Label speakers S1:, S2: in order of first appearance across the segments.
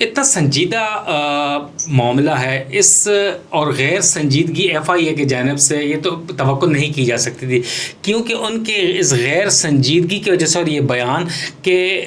S1: اتنا سنجیدہ معاملہ ہے، اس اور غیر سنجیدگی ایف آئی اے کی جانب سے یہ تو توقع نہیں کی جا سکتی تھی، کیونکہ ان کے اس غیر سنجیدگی کی وجہ سے اور یہ بیان کہ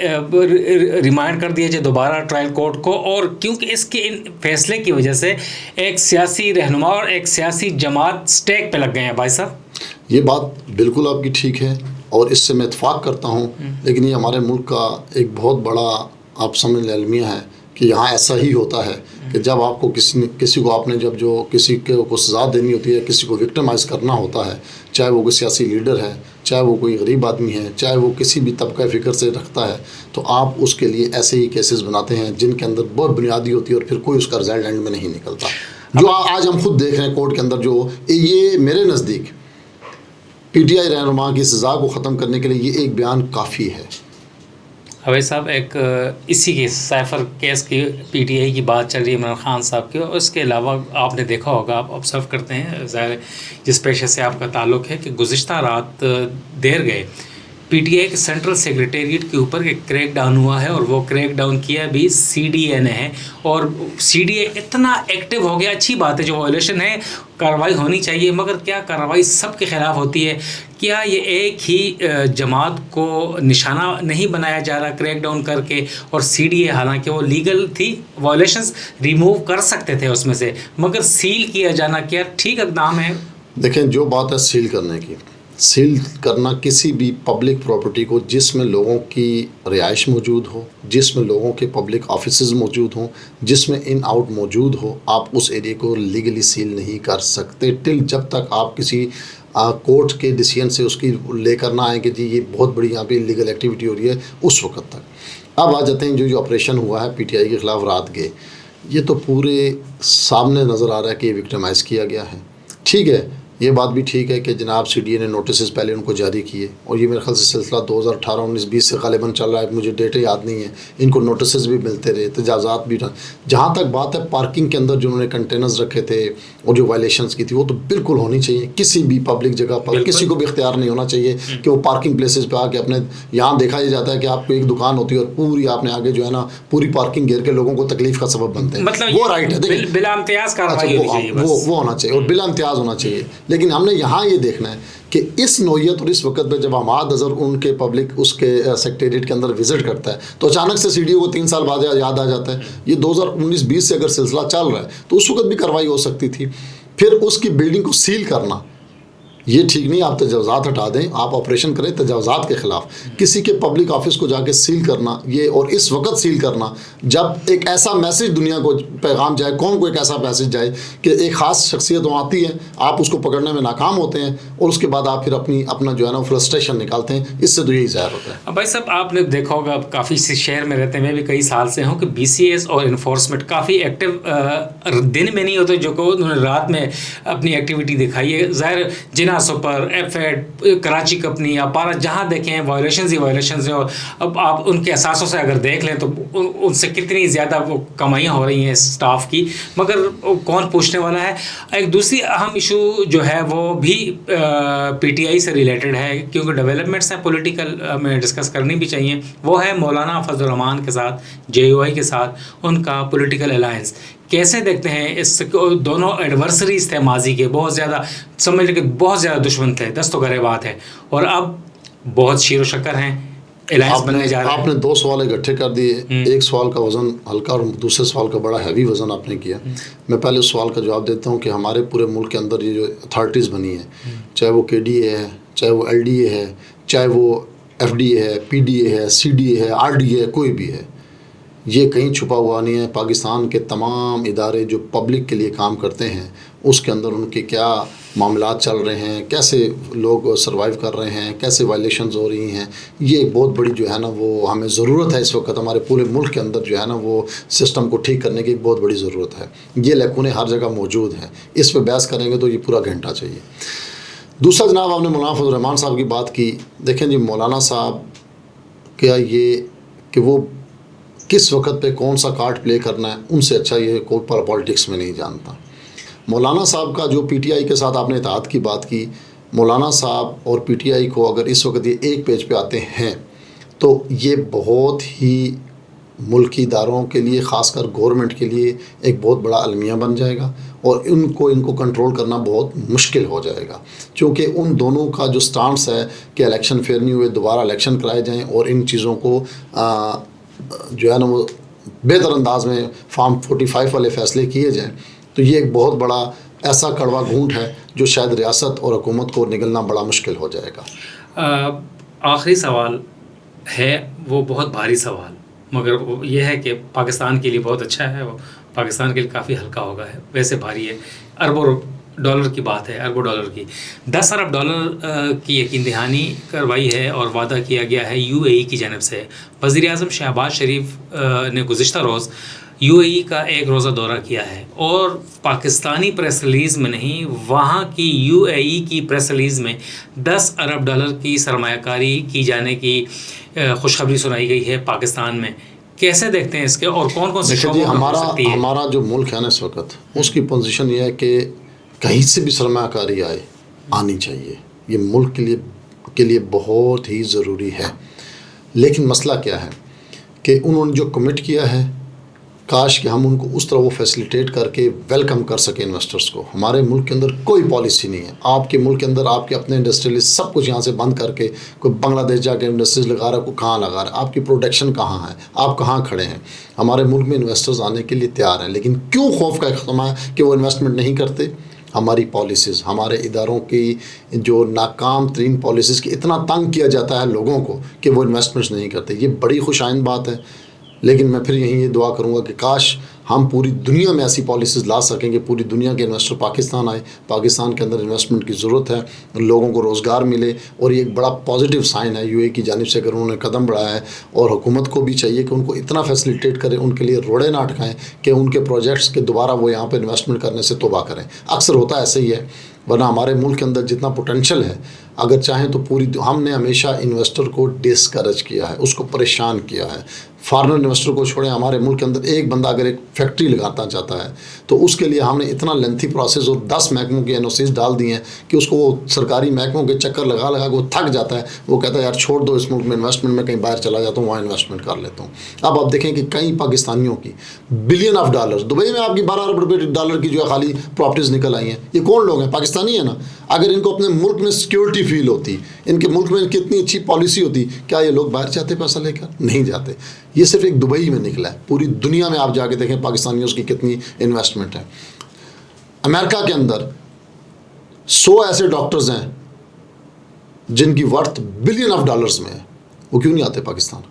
S1: ریمائنڈ کر دیا جائے دوبارہ ٹرائل کورٹ کو، اور کیونکہ اس کے فیصلے کی وجہ سے ایک سیاسی رہنما اور ایک سیاسی جماعت سٹیک پہ لگ گئے ہیں۔ بھائی صاحب
S2: یہ بات بالکل آپ کی ٹھیک ہے اور اس سے میں اتفاق کرتا ہوں، لیکن یہ ہمارے ملک کا ایک بہت بڑا آپ سمجھ لیں المیہ ہے کہ یہاں ایسا ہی ہوتا ہے کہ جب آپ کو کسی کو آپ نے جب جو کسی کو سزا دینی ہوتی ہے، کسی کو وکٹمائز کرنا ہوتا ہے، چاہے وہ کوئی سیاسی لیڈر ہے، چاہے وہ کوئی غریب آدمی ہے، چاہے وہ کسی بھی طبقہ فکر سے رکھتا ہے، تو آپ اس کے لیے ایسے ہی کیسز بناتے ہیں جن کے اندر بہت بنیادی ہوتی ہے اور پھر کوئی اس کا رزلٹ اینڈ میں نہیں نکلتا۔ جو آج ہم خود دیکھ رہے ہیں کورٹ کے اندر، جو یہ میرے نزدیک پی ٹی آئی رہنما کی سزا کو ختم کرنے کے لیے یہ ایک بیان کافی ہے۔
S1: اویس صاحب، ایک اسی کے سائفر کیس کی پی ٹی آئی کی بات چل رہی ہے عمران خان صاحب کی، اور اس کے علاوہ آپ نے دیکھا ہوگا، آپ آبزرو کرتے ہیں، ظاہر جس پیشے سے آپ کا تعلق ہے، کہ گزشتہ رات دیر گئے پی ٹی آئی کے سینٹرل سیکریٹریٹ کے اوپر ایک کریک ڈاؤن ہوا ہے، اور وہ کریک ڈاؤن کیا بھی سی ڈی اے نے ہے، اور سی ڈی اے اتنا ایکٹیو ہو گیا۔ اچھی بات ہے، جو وائلیشن ہے کارروائی ہونی چاہیے، مگر کیا کارروائی سب کے خلاف ہوتی ہے؟ کیا یہ ایک ہی جماعت کو نشانہ نہیں بنایا جا رہا کریک ڈاؤن کر کے؟ اور سی ڈی اے حالانکہ وہ لیگل تھی، وائلیشنز ریموو کر سکتے تھے اس میں سے، مگر سیل کیا جانا کیا ٹھیک اقدام ہے؟
S2: دیکھیں، جو بات ہے سیل کرنے کی، سیل کرنا کسی بھی پبلک پراپرٹی کو جس میں لوگوں کی رہائش موجود ہو، جس میں لوگوں کے پبلک آفیسز موجود ہوں، جس میں ان آؤٹ موجود ہو، آپ اس ایریا کو لیگلی سیل نہیں کر سکتے ٹل جب تک آپ کسی کورٹ کے ڈیسیژن سے اس کی لے کر نہ آئیں کہ جی یہ بہت بڑی یہاں پہ لیگل ایکٹیویٹی ہو رہی ہے، اس وقت تک۔ اب آ جاتے ہیں جو آپریشن ہوا ہے پی ٹی آئی کے خلاف رات گئے، یہ تو پورے سامنے نظر آ رہا ہے کہ یہ وکٹمائز کیا گیا ہے۔ ٹھیک ہے، یہ بات بھی ٹھیک ہے کہ جناب سی ڈی اے نے نوٹسز پہلے ان کو جاری کیے، اور یہ میرے خیال سے سلسلہ 2018 19 20 سے غالباً چل رہا ہے، مجھے ڈیٹے یاد نہیں ہے، ان کو نوٹسز بھی ملتے رہے، تجاوزات بھی۔ جہاں تک بات ہے پارکنگ کے اندر جو انہوں نے کنٹینرز رکھے تھے اور جو وائلیشنز کی تھی، وہ تو بالکل ہونی چاہیے۔ کسی بھی پبلک جگہ پر کسی کو بھی اختیار نہیں ہونا چاہیے کہ وہ پارکنگ پلیسز پہ آ کے اپنے، یہاں دیکھا یہ جاتا ہے کہ آپ کو ایک دکان ہوتی ہے اور پوری آپ نے آگے جو ہے نا پوری پارکنگ گھیر کے لوگوں کو تکلیف کا سبب بنتے ہیں،
S1: مطلب
S2: وہ رائٹ ہے،
S1: بلا امتیاز کارروائی ہونی چاہیے،
S2: وہ ہونا چاہیے اور بلا امتیاز ہونا چاہیے۔ لیکن ہم نے یہاں یہ دیکھنا ہے کہ اس نوعیت اور اس وقت پہ جب عماد اظہر ان کے پبلک اس کے سیکریٹریٹ کے اندر وزٹ کرتا ہے تو اچانک سے سی ڈی او کو 3 سال بعد یاد آ جاتا ہے۔ یہ 2019 20 سے اگر سلسلہ چل رہا ہے تو اس وقت بھی کارروائی ہو سکتی تھی۔ پھر اس کی بلڈنگ کو سیل کرنا یہ ٹھیک نہیں، آپ تجاوزات ہٹا دیں، آپ آپریشن کریں تجاوزات کے خلاف۔ کسی کے پبلک آفس کو جا کے سیل کرنا، یہ اور اس وقت سیل کرنا جب ایک ایسا میسج دنیا کو پیغام جائے، قوم کو ایک ایسا میسج جائے کہ ایک خاص شخصیت وہاں آتی ہے، آپ اس کو پکڑنے میں ناکام ہوتے ہیں، اور اس کے بعد آپ پھر اپنا جو ہے نا فرسٹریشن نکالتے ہیں، اس سے تو یہی ظاہر ہوتا ہے۔
S1: بھائی صاحب، آپ نے دیکھا ہوگا، کافی شہر میں رہتے ہیں، میں بھی کئی سال سے ہوں، کہ بی سی ایس اور انفورسمنٹ کافی ایکٹیو دن میں نہیں ہوتے، جو کہ انہوں نے رات میں اپنی ایکٹیویٹی دکھائی ہے۔ ظاہر Jinnah Super, F eight, Karachi Company یا پارا، جہاں دیکھیں وائلیشنز ہی وائلیشنز ہیں، اور اب آپ ان کے اثاثوں سے اگر دیکھ لیں تو ان سے کتنی زیادہ وہ کمائیاں ہو رہی ہیں اسٹاف کی، مگر کون پوچھنے والا ہے؟ ایک دوسری اہم ایشو جو ہے وہ بھی پی ٹی آئی سے ریلیٹڈ ہے، کیونکہ ڈیولپمنٹس ہیں پولیٹیکل، میں ڈسکس کرنی بھی چاہیے، وہ ہے مولانا فضل الرحمان کے ساتھ جے یو آئی کے ساتھ ان کا پولیٹیکل الائنس۔ کیسے دیکھتے ہیں اس دونوں ایڈورسریز تھے ماضی کے، بہت زیادہ سمجھ لیں کہ بہت زیادہ دشمن تھے، دست و گرے بات ہے، اور اب بہت شیر و شکر ہیں، الائنس بننے جا رہے ہیں۔
S2: آپ نے 2 سوال اکٹھے کر دیے، ایک سوال کا وزن ہلکا اور دوسرے سوال کا بڑا ہیوی وزن آپ نے کیا۔ میں پہلے اس سوال کا جواب دیتا ہوں کہ ہمارے پورے ملک کے اندر یہ جو اتھارٹیز بنی ہیں، چاہے وہ کے ڈی اے ہے، چاہے وہ ایل ڈی اے ہے، چاہے وہ ایف ڈی اے ہے، پی ڈی اے ہے، سی ڈی اے ہے، آر ڈی اے ہے، کوئی بھی ہے، یہ کہیں چھپا ہوا نہیں ہے۔ پاکستان کے تمام ادارے جو پبلک کے لیے کام کرتے ہیں، اس کے اندر ان کے کیا معاملات چل رہے ہیں، کیسے لوگ سروائیو کر رہے ہیں، کیسے وائلیشنز ہو رہی ہیں، یہ ایک بہت بڑی جو ہے نا وہ ہمیں ضرورت ہے اس وقت، ہمارے پورے ملک کے اندر جو ہے نا وہ سسٹم کو ٹھیک کرنے کی ایک بہت بڑی ضرورت ہے۔ یہ لیکونے ہر جگہ موجود ہیں، اس پہ بحث کریں گے تو یہ پورا گھنٹہ چاہیے۔ دوسرا جناب، آپ نے مولانا فضل الرحمان صاحب کی بات کی، دیکھیں جی مولانا صاحب کیا یہ کہ وہ کس وقت پہ کون سا کارڈ پلے کرنا ہے، ان سے اچھا یہ کوئی پالیٹکس میں نہیں جانتا۔ مولانا صاحب کا جو پی ٹی آئی کے ساتھ آپ نے اتحاد کی بات کی، مولانا صاحب اور پی ٹی آئی کو اگر اس وقت یہ ایک پیج پہ آتے ہیں تو یہ بہت ہی ملکی اداروں کے لیے، خاص کر گورنمنٹ کے لیے ایک بہت بڑا المیہ بن جائے گا، اور ان کو کنٹرول کرنا بہت مشکل ہو جائے گا، چونکہ ان دونوں کا جو سٹانس ہے کہ الیکشن فیئر نہیں ہوئے، دوبارہ الیکشن کرائے جائیں اور ان چیزوں کو جو ہے نا وہ بہتر انداز میں فارم 45 والے فیصلے کیے جائیں، تو یہ ایک بہت بڑا ایسا کڑوا گھونٹ ہے جو شاید ریاست اور حکومت کو نگلنا بڑا مشکل ہو جائے گا۔
S1: آخری سوال ہے، وہ بہت بھاری سوال، مگر وہ یہ ہے کہ پاکستان کے لیے بہت اچھا ہے، وہ پاکستان کے لیے کافی ہلکا ہوگا ہے، ویسے بھاری ہے، اربوں ڈالر کی بات ہے، اربوں ڈالر کی، 10 ارب ڈالر کی یقین دہانی کروائی ہے اور وعدہ کیا گیا ہے یو اے ای کی جانب سے۔ وزیر اعظم شہباز شریف نے گزشتہ روز یو اے ای کا ایک روزہ دورہ کیا ہے، اور پاکستانی پریس ریلیز میں نہیں، وہاں کی یو اے ای کی پریس ریلیز میں 10 ارب ڈالر کی سرمایہ کاری کی جانے کی خوشخبری سنائی گئی ہے پاکستان میں۔ کیسے دیکھتے ہیں اس کے، اور کون کون سے شعبوں میں ہو سکتی ہے؟
S2: ہمارا جو ملک ہے نا اس وقت، اس کی پوزیشن یہ ہے کہ کہیں سے بھی سرمایہ کاری آنی چاہیے، یہ ملک کے لیے بہت ہی ضروری ہے، لیکن مسئلہ کیا ہے کہ انہوں نے جو کمٹ کیا ہے، کاش کہ ہم ان کو اس طرح وہ فیسیلیٹیٹ کر کے ویلکم کر سکیں انویسٹرز کو۔ ہمارے ملک کے اندر کوئی پالیسی نہیں ہے، آپ کے ملک کے اندر آپ کے اپنے انڈسٹریلسٹ سب کچھ یہاں سے بند کر کے، کوئی بنگلہ دیش جا کے انڈسٹریز لگا رہا ہے، کوئی کہاں لگا رہا ہے، آپ کی پروڈکشن کہاں ہے، آپ کہاں کھڑے ہیں؟ ہمارے ملک میں انویسٹرز آنے کے لیے تیار ہیں، لیکن کیوں خوف کا اختمام ہے کہ وہ انویسٹمنٹ نہیں کرتے؟ ہماری پالیسیز، ہمارے اداروں کی جو ناکام ترین پالیسیز کی اتنا تنگ کیا جاتا ہے لوگوں کو کہ وہ انویسٹمنٹس نہیں کرتے۔ یہ بڑی خوش آئند بات ہے، لیکن میں پھر یہیں یہ دعا کروں گا کہ کاش ہم پوری دنیا میں ایسی پالیسیز لا سکیں کہ پوری دنیا کے انویسٹر پاکستان آئے۔ پاکستان کے اندر انویسٹمنٹ کی ضرورت ہے، لوگوں کو روزگار ملے، اور یہ ایک بڑا پازیٹیو سائن ہے یو اے کی جانب سے اگر انہوں نے قدم بڑھایا ہے، اور حکومت کو بھی چاہیے کہ ان کو اتنا فیسیلیٹیٹ کرے، ان کے لیے روڑے نہ اٹکائیں کہ ان کے پروجیکٹس کے دوبارہ وہ یہاں پہ انویسٹمنٹ کرنے سے توبہ کریں۔ اکثر ہوتا ایسا ہی ہے، ورنہ ہمارے ملک کے اندر جتنا پوٹینشیل ہے، اگر چاہیں تو ہم نے ہمیشہ انویسٹر کو ڈسکریج کیا ہے، اس کو پریشان کیا ہے۔ فارنر انویسٹر کو چھوڑیں، ہمارے ملک کے اندر ایک بندہ اگر ایک فیکٹری لگانا چاہتا ہے تو اس کے لیے ہم نے اتنا لینتھی پروسیس اور 10 محکموں کے NOCs ڈال دی ہیں کہ اس کو وہ سرکاری محکموں کے چکر لگا کے وہ تھک جاتا ہے، وہ کہتا ہے یار چھوڑ دو اس ملک میں انویسٹمنٹ، میں کہیں باہر چلا جاتا ہوں، وہاں انویسٹمنٹ کر لیتا ہوں۔ اب آپ دیکھیں کہ کئی پاکستانیوں کی بلین آف ڈالرز، دبئی میں آپ کی 12 ارب روپے ڈالر کی جو ہے خالی پراپرٹیز نکل آئی ہیں۔ یہ کون لوگ ہیں؟ پاکستانی ہیں نا۔ اگر ان کو اپنے ملک میں سیکیورٹی فیل ہوتی، ان کے ملک میں کتنی اچھی پالیسی ہوتی، کیا یہ لوگ باہر جاتے پیسہ لے کر؟ نہیں جاتے۔ یہ صرف ایک دبئی میں نکلا ہے، پوری دنیا میں آپ جا کے دیکھیں پاکستانیوں کی کتنی انویسٹمنٹ ہے۔ امریکہ کے اندر 100 ایسے ڈاکٹرز ہیں جن کی ورتھ بلین آف ڈالرز میں ہے، وہ کیوں نہیں آتے پاکستان؟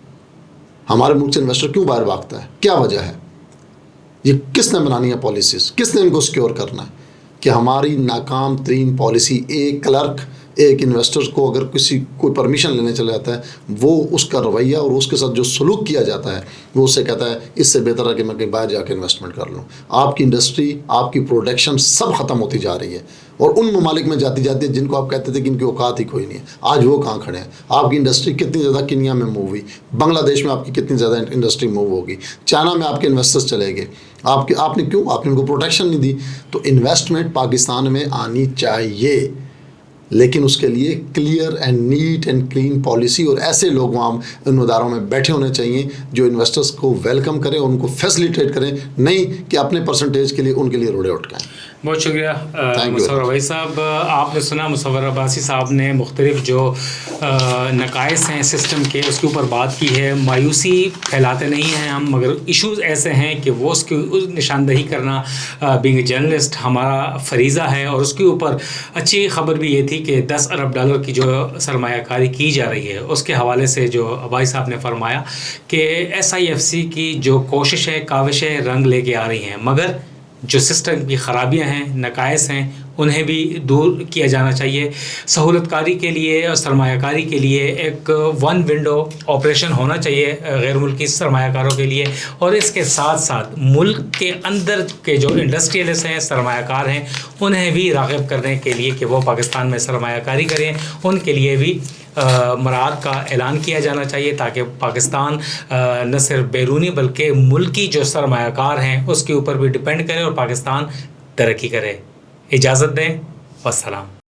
S2: ہمارے ملک سے انویسٹر کیوں باہر بھاگتا ہے؟ کیا وجہ ہے؟ یہ کس نے بنانی ہے پالیسیز؟ کس نے ان کو سیکیور کرنا ہے؟ کہ ہماری ناکام ترین پالیسی، ایک کلرک ایک انویسٹر کو اگر کوئی پرمیشن لینے چلا جاتا ہے، وہ اس کا رویہ اور اس کے ساتھ جو سلوک کیا جاتا ہے، وہ اس سے کہتا ہے اس سے بہتر ہے کہ میں کہیں باہر جا کے انویسٹمنٹ کر لوں۔ آپ کی انڈسٹری، آپ کی پروڈکشن سب ختم ہوتی جا رہی ہے، اور ان ممالک میں جاتی جاتی ہے جن کو آپ کہتے تھے کہ ان کی اوقات ہی کوئی نہیں ہے، آج وہ کہاں کھڑے ہیں۔ آپ کی انڈسٹری کتنی زیادہ کینیا میں موو ہوئی، بنگلہ دیش میں آپ کی کتنی زیادہ انڈسٹری موو ہوگی، چائنا میں آپ کے انویسٹرز چلے گئے، آپ نے کیوں؟ آپ نے ان کو پروٹیکشن نہیں دی۔ تو انویسٹمنٹ پاکستان میں آنی چاہیے، لیکن اس کے لیے clear and neat and clean policy, اور ایسے لوگ وہاں ان اداروں میں بیٹھے ہونے چاہیے جو انویسٹرز کو ویلکم کریں اور ان کو فیسیلیٹیٹ کریں، نہیں کہ اپنے پرسنٹیج کے لیے ان کے لیے روڑے اٹکائیں۔
S1: بہت شکریہ مصور عباسی صاحب۔ آپ نے سنا مصور عباسی صاحب نے مختلف جو نقائص ہیں سسٹم کے، اس کے اوپر بات کی ہے۔ مایوسی پھیلاتے نہیں ہیں ہم، مگر ایشوز ایسے ہیں کہ وہ اس کی نشاندہی کرنا بینگ اے جرنلسٹ ہمارا فریضہ ہے، اور اس کے اوپر اچھی خبر بھی یہ تھی کہ 10 ارب ڈالر کی جو سرمایہ کاری کی جا رہی ہے، اس کے حوالے سے جو عباسی صاحب نے فرمایا کہ SIFC کی جو کوششیں کاوشیں رنگ لے کے آ رہی ہیں، مگر جو سسٹم کی خرابیاں ہیں، نقائص ہیں، انہیں بھی دور کیا جانا چاہیے۔ سہولت کاری کے لیے اور سرمایہ کاری کے لیے ایک ون ونڈو آپریشن ہونا چاہیے غیر ملکی سرمایہ کاروں کے لیے، اور اس کے ساتھ ساتھ ملک کے اندر کے جو انڈسٹریلسٹ ہیں، سرمایہ کار ہیں، انہیں بھی راغب کرنے کے لیے کہ وہ پاکستان میں سرمایہ کاری کریں، ان کے لیے بھی مراعات کا اعلان کیا جانا چاہیے، تاکہ پاکستان نہ صرف بیرونی بلکہ ملکی جو سرمایہ کار ہیں اس کے اوپر بھی ڈپینڈ کرے اور پاکستان ترقی کرے۔ اجازت دیں، والسلام۔